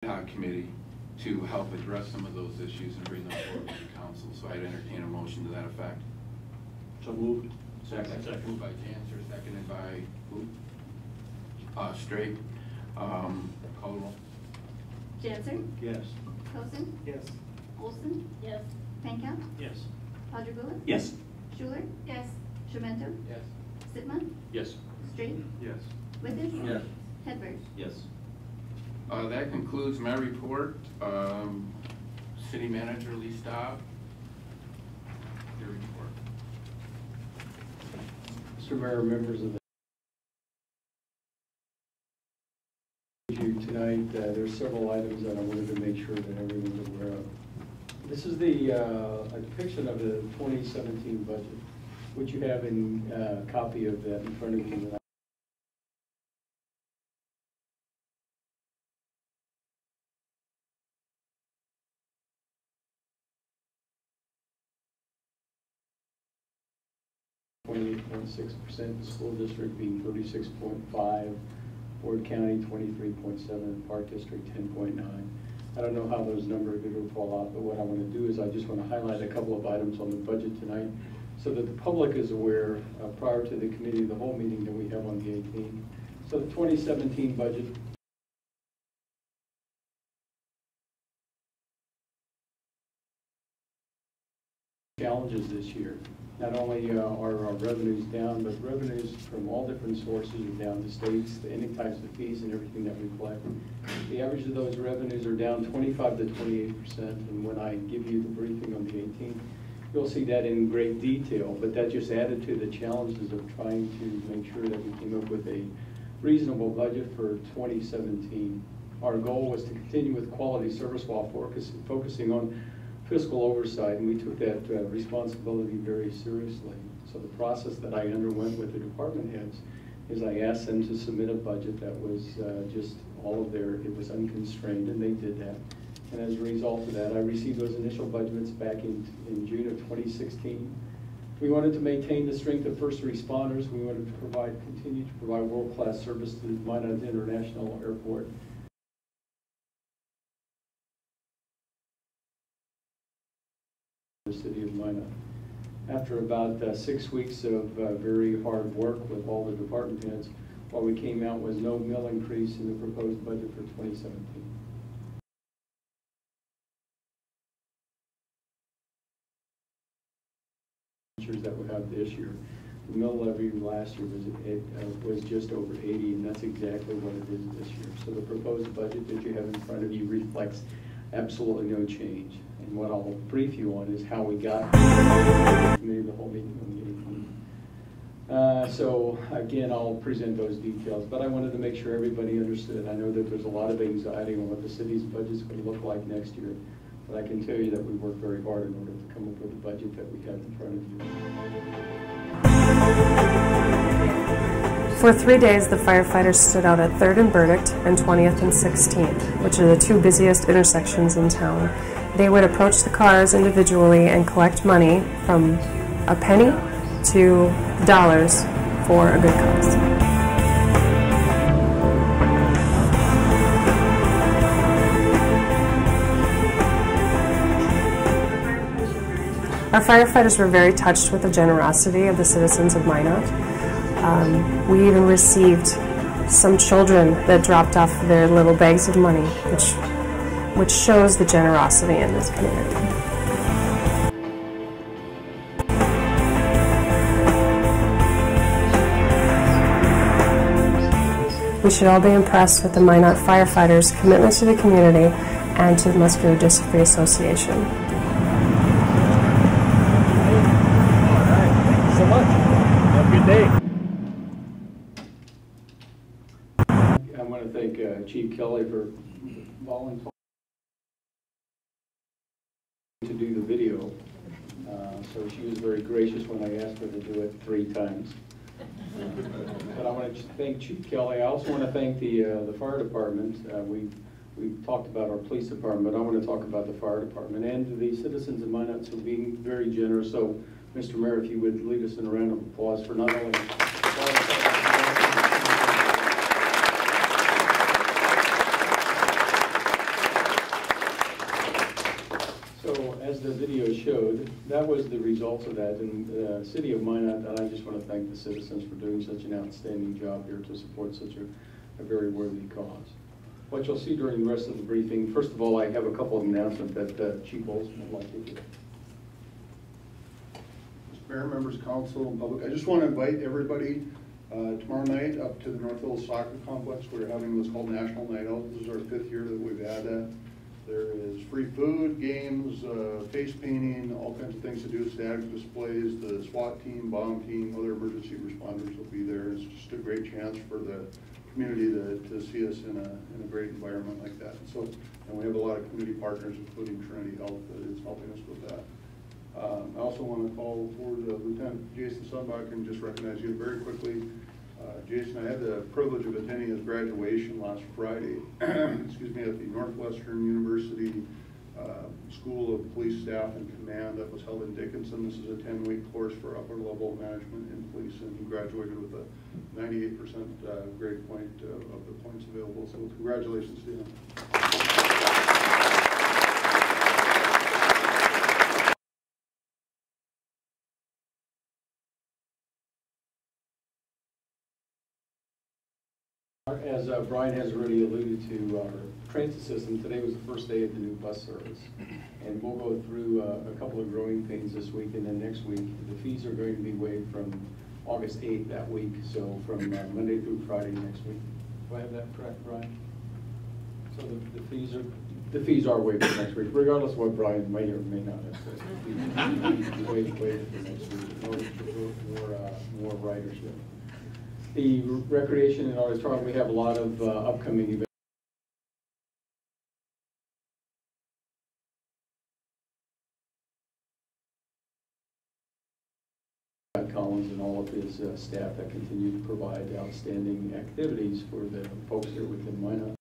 committee to help address some of those issues and bring them forward to the council. So I'd entertain a motion to that effect. So moved. Second. Moved by Janser, seconded by who? Straight. Call the roll. Janser? Yes. Coulson? Yes. Olson? Yes. Penka? Yes. Padrigula? Yes. Schuler? Yes. Shemento? Yes. Sitman? Yes. Straight? Yes. Withers? Yes. Hedberg? Yes. That concludes my report. City Manager Lee Staub, your report. Mr. Mayor, members of the tonight, there's several items that I wanted to make sure that everyone's aware of. This is the a depiction of the 2017 budget, which you have in a copy of that in front of you. .6%, the school district being 36.5%, Ward County 23.7%, Park District 10.9%. I don't know how those numbers will fall out, but what I want to do is I just want to highlight a couple of items on the budget tonight so that the public is aware prior to the committee of the whole meeting that we have on the 18th. So the 2017 budget. Challenges this year. Not only are our revenues down, but revenues from all different sources are down. The states, any types of fees and everything that we collect. The average of those revenues are down 25 to 28%. And when I give you the briefing on the 18th, you'll see that in great detail. But that just added to the challenges of trying to make sure that we came up with a reasonable budget for 2017. Our goal was to continue with quality service while focusing on fiscal oversight, and we took that responsibility very seriously. So the process that I underwent with the department heads is I asked them to submit a budget that was just all of it was unconstrained, and they did that. And as a result of that, I received those initial budgets back in June of 2016. We wanted to maintain the strength of first responders. We wanted to continue to provide world-class service to Minot International Airport. The city of Minot. After about 6 weeks of very hard work with all the department heads, what we came out was no mill increase in the proposed budget for 2017. That we have this year. The mill levy last year was just over 80, and that's exactly what it is this year. So the proposed budget that you have in front of you reflects absolutely no change. And what I'll brief you on is how we got maybe the whole meeting on the 18th. So again, I'll present those details, but I wanted to make sure everybody understood. I know that there's a lot of anxiety on what the city's budget is going to look like next year, but I can tell you that we worked very hard in order to come up with the budget that we have in front of you. For 3 days, the firefighters stood out at 3rd and Burdick and 20th and 16th, which are the two busiest intersections in town. They would approach the cars individually and collect money from a penny to dollars for a good cause. Our firefighters were very touched with the generosity of the citizens of Minot. We even received some children that dropped off their little bags of money, which shows the generosity in this community. We should all be impressed with the Minot firefighters' commitment to the community and to the Muscular Dystrophy Association. Thank you so much. Have a good day. I want to thank Chief Kelly for volunteering to do the video. So she was very gracious when I asked her to do it 3 times. But I want to thank Chief Kelly. I also want to thank the fire department. We've talked about our police department, but I want to talk about the fire department and the citizens of Minot for being very generous. So, Mr. Mayor, if you would lead us in a round of applause for not only So as the video showed, that was the results of that. And the city of Minot, and I just want to thank the citizens for doing such an outstanding job here to support such a very worthy cause. What you'll see during the rest of the briefing, first of all, I have a couple of announcements that Chief Olson would like to do. Mr. Mayor, members of council, and public, I just want to invite everybody tomorrow night up to the Northville Soccer Complex. We're having what's called National Night Out. This is our 5th year that we've had that. There is free food, games, face painting, all kinds of things to do, static displays. The SWAT team, bomb team, other emergency responders will be there. It's just a great chance for the community to see us in a great environment like that. So, and we have a lot of community partners, including Trinity Health, that is helping us with that. I also want to call forward Lieutenant Jason Sunbach and just recognize you very quickly. Jason, I had the privilege of attending his graduation last Friday, excuse me, at the Northwestern University School of Police Staff and Command that was held in Dickinson. This is a 10-week course for upper level management in police, and he graduated with a 98% grade point of the points available. So congratulations to him. As Brian has already alluded to, our transit system, today was the first day of the new bus service. And we'll go through a couple of growing pains this week, and then next week, the fees are going to be waived from August 8th that week, so from Monday through Friday next week. Do I have that correct, Brian? So the fees are waived for next week, regardless of what Brian may or may not have said. Waived for next week in order to promote more ridership. The recreation and auditorium, we have a lot of upcoming events. Collins and all of his staff that continue to provide outstanding activities for the folks here within Minot.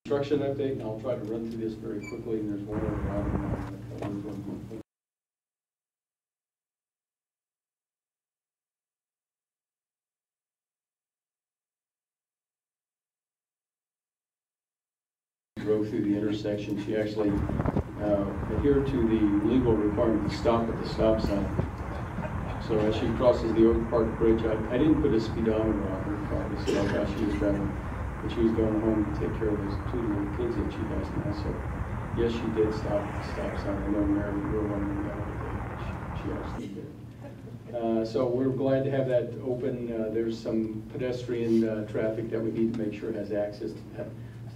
Construction update, and I'll try to run through this very quickly, and there's one other item that we're going to drove through the intersection. She actually adhered to the legal requirement to stop at the stop sign. So as she crosses the Oak Park Bridge, I didn't put a speedometer on her car to see how fast she was driving, but she was going home to take care of those 2 little kids that she has now. So yes, she did stop at the stop sign. I know Mary, you were wondering that other day, but she actually did. So we're glad to have that open. There's some pedestrian traffic that we need to make sure has access to that.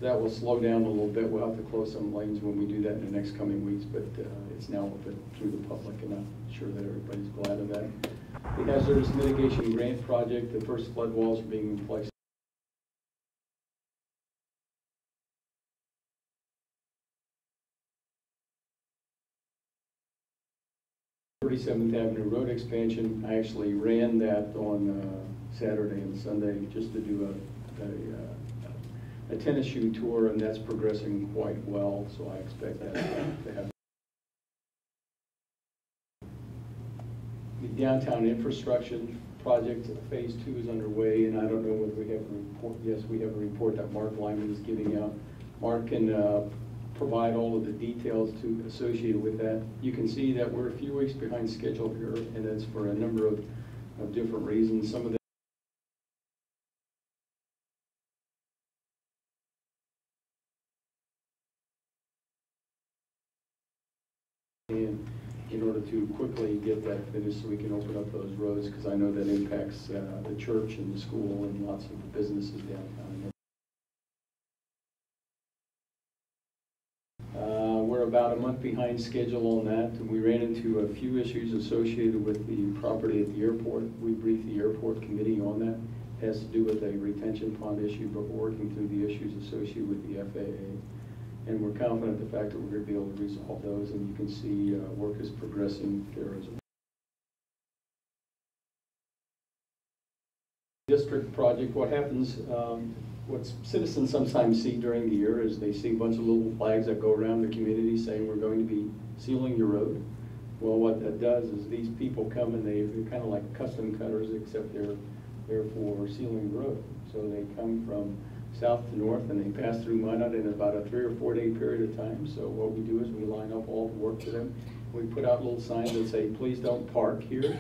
That will slow down a little bit. We'll have to close some lanes when we do that in the next coming weeks, but it's now open through the public, and I'm sure that everybody's glad of that. The hazardous mitigation grant project, the first flood walls are being replaced. 37th Avenue Road expansion. I actually ran that on Saturday and Sunday just to do a tennis shoe tour, and that's progressing quite well, so I expect that to have. The downtown infrastructure project, phase 2 is underway, and I don't know whether we have a report. Yes, we have a report that Mark Lyman is giving out. Mark can provide all of the details associated with that. You can see that we're a few weeks behind schedule here, and that's for a number of different reasons. Some of them in order to quickly get that finished so we can open up those roads, because I know that impacts the church and the school and lots of the businesses downtown. We're about a month behind schedule on that, and we ran into a few issues associated with the property at the airport. We briefed the airport committee on that. It has to do with a retention pond issue, but we're working through the issues associated with the FAA. And we're confident the fact that we're going to be able to resolve those, and you can see work is progressing there as well. District project, what happens, what citizens sometimes see during the year is they see a bunch of little flags that go around the community saying we're going to be sealing your road. Well, what that does is these people come and they're kind of like custom cutters, except they're for sealing the road. So they come from south to north, and they pass through Minot in about a 3 or 4 day period of time. So what we do is we line up all the work for them. We put out little signs that say, please don't park here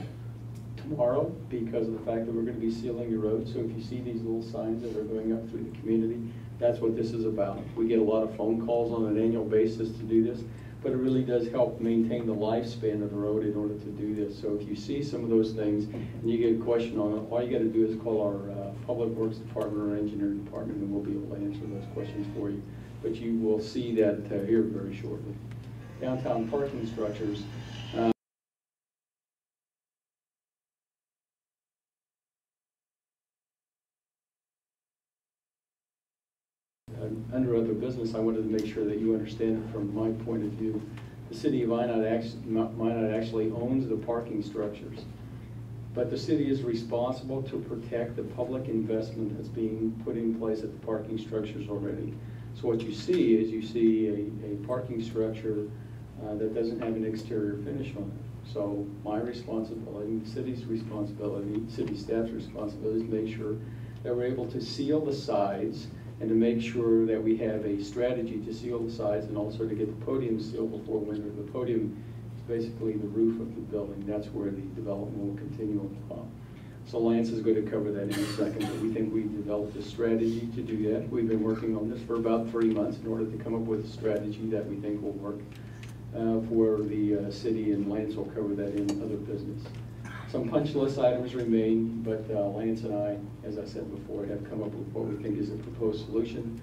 tomorrow because of the fact that we're going to be sealing the road. So if you see these little signs that are going up through the community, that's what this is about. We get a lot of phone calls on an annual basis to do this, but it really does help maintain the lifespan of the road in order to do this. So if you see some of those things and you get a question on it, all you got to do is call our Public Works Department or Engineering Department, and we'll be able to answer those questions for you. But you will see that here very shortly. Downtown parking structures. Under other business, I wanted to make sure that you understand it from my point of view. The city of Minot actually owns the parking structures, but the city is responsible to protect the public investment that's being put in place at the parking structures already. So what you see is you see a parking structure that doesn't have an exterior finish on it. So my responsibility, the city's responsibility, city staff's responsibility is to make sure that we're able to seal the sides and to make sure that we have a strategy to seal the sides and also to get the podium sealed before winter. The podium is basically the roof of the building. That's where the development will continue upon. So Lance is going to cover that in a second, but we think we've developed a strategy to do that. We've been working on this for about 3 months in order to come up with a strategy that we think will work for the city, and Lance will cover that in other business. Some punch list items remain, but Lance and I, as I said before, have come up with what we think is a proposed solution.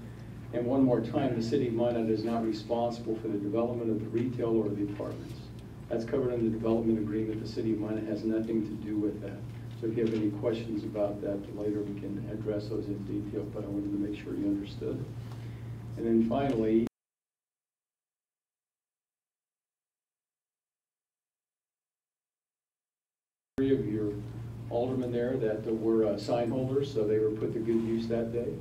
And one more time, the city of Minot is not responsible for the development of the retail or the apartments. That's covered in the development agreement. The city of Minot has nothing to do with that. So if you have any questions about that later, we can address those in detail, but I wanted to make sure you understood. And then finally, three of your aldermen there that were sign holders, so they were put to good use that day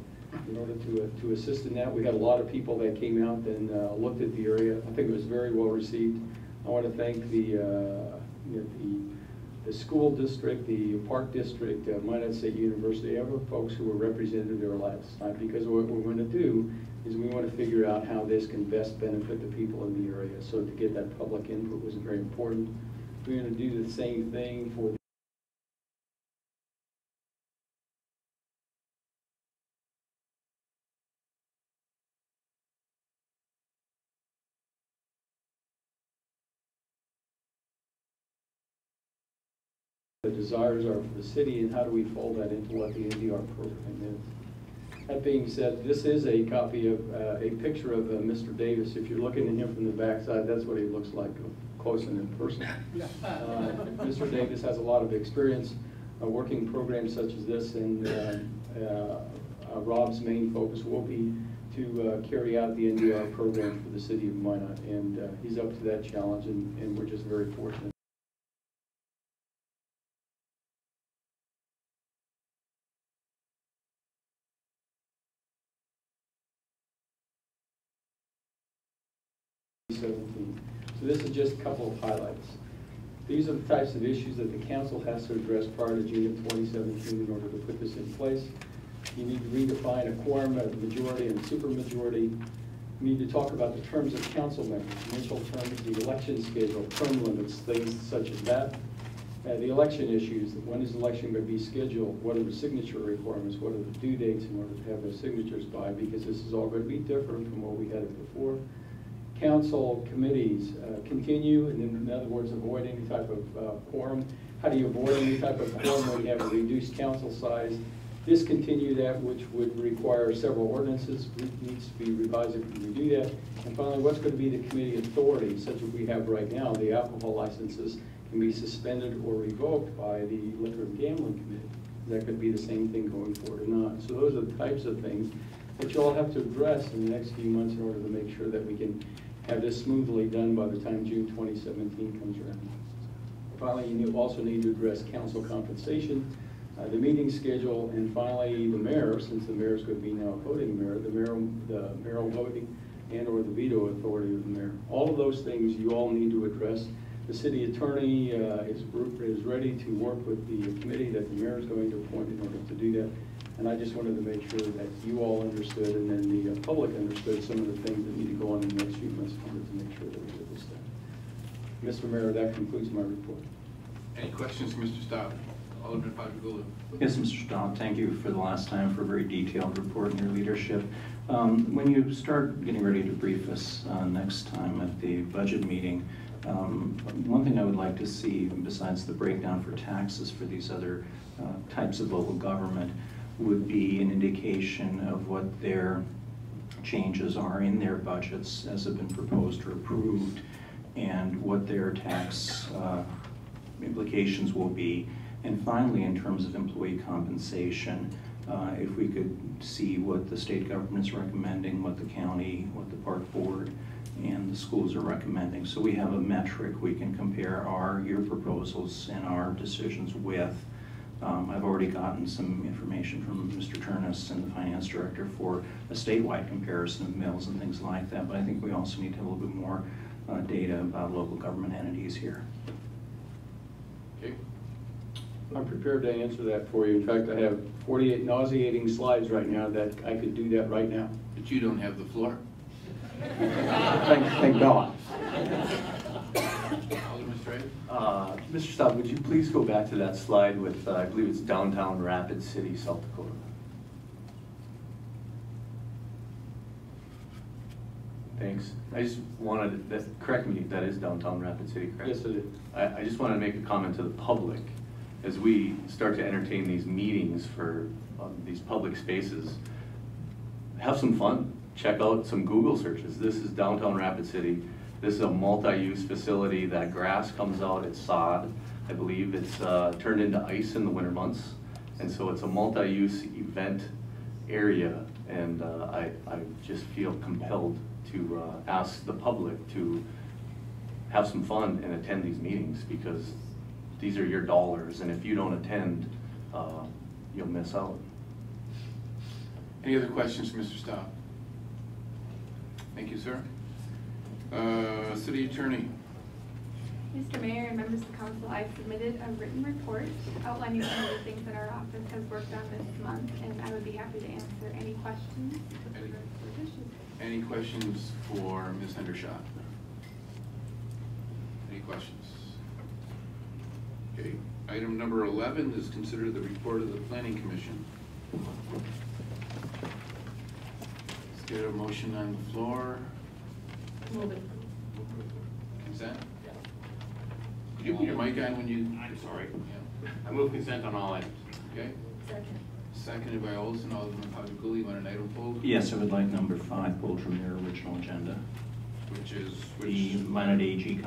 in order to assist in that. We had a lot of people that came out and looked at the area. I think it was very well received. I want to thank the school district, the park district, Minot State University, other folks who were represented there last night, because what we're going to do is we want to figure out how this can best benefit the people in the area. So to get that public input was very important. We're going to do the same thing for the desires are for the city, and how do we fold that into what the NDR program is. That being said, this is a copy of a picture of Mr. Davis. If you're looking at him from the backside, that's what he looks like close and in person. Mr. Davis has a lot of experience working programs such as this, and Rob's main focus will be to carry out the NDR program for the city of Minot, and he's up to that challenge, and we're just very fortunate. So this is just a couple of highlights. These are the types of issues that the council has to address prior to June of 2017 in order to put this in place. You need to redefine a quorum, a majority, and supermajority. You need to talk about the terms of council members, initial terms, the election schedule, term limits, things such as that. The election issues, when is the election going to be scheduled? What are the signature requirements? What are the due dates in order to have those signatures by? Because this is all going to be different from what we had it before. Council committees continue, and in other words, avoid any type of quorum. How do you avoid any type of quorum when you have a reduced council size? Discontinue that, which would require several ordinances, needs to be revised if we do that. And finally, what's going to be the committee authority, such as we have right now? The alcohol licenses can be suspended or revoked by the Liquor and Gambling Committee. That could be the same thing going forward or not. So those are the types of things that you all have to address in the next few months in order to make sure that we can have this smoothly done by the time June 2017 comes around. Finally, you also need to address council compensation, the meeting schedule, and finally the mayor, since the mayor is going to be now a voting mayor, the mayoral voting and or the veto authority of the mayor. All of those things you all need to address. The city attorney is ready to work with the committee that the mayor is going to appoint in order to do that. And I just wanted to make sure that you all understood and then the public understood some of the things that need to go on in the next few months. I wanted to make sure that we did this stuff. Mr. Mayor, that concludes my report. Any questions for Mr. Staub? Alderman Padrigula. Yes, Mr. Staub, thank you for the last time for a very detailed report and your leadership. When you start getting ready to brief us next time at the budget meeting, one thing I would like to see, besides the breakdown for taxes for these other types of local government, would be an indication of what their changes are in their budgets as have been proposed or approved, and what their tax implications will be. And finally, in terms of employee compensation, if we could see what the state government is recommending, what the county, what the park board, and the schools are recommending. So we have a metric we can compare your proposals and our decisions with. I've already gotten some information from Mr. Turnus and the finance director for a statewide comparison of mills and things like that, but I think we also need to have a little bit more data about local government entities here. Okay. I'm prepared to answer that for you. In fact, I have 48 nauseating slides right now that I could do that right now. But you don't have the floor. Thank God. Alderman Strader? Mr. Staub, would you please go back to that slide with, I believe it's downtown Rapid City, South Dakota? Thanks. I just wanted, correct me, that is downtown Rapid City, correct? Yes, it is. I just want to make a comment to the public. As we start to entertain these meetings for these public spaces, have some fun. Check out some Google searches. This is downtown Rapid City. This is a multi-use facility. That grass comes out, it's sod. I believe it's turned into ice in the winter months. And so it's a multi-use event area. And I just feel compelled to ask the public to have some fun and attend these meetings, because these are your dollars, and if you don't attend, you'll miss out. Any other questions for Mr. Staub? Thank you, sir. City Attorney. Mr. Mayor and members of the council, I've submitted a written report outlining some of the things that our office has worked on this month, and I would be happy to answer any questions with regards to those issues. Any questions for Ms. Hendershot? Any questions? Okay. Item number 11 is considered the report of the Planning Commission. Let's get a motion on the floor. Move it. Consent? Could you put your mic on when you... I'm sorry. Yeah. I move consent on all items. Okay. Second. Seconded by Olson. Alderman Padrigula, you want an item pulled? Yes, I would like number 5 pulled from your original agenda. Which is... The Minot AG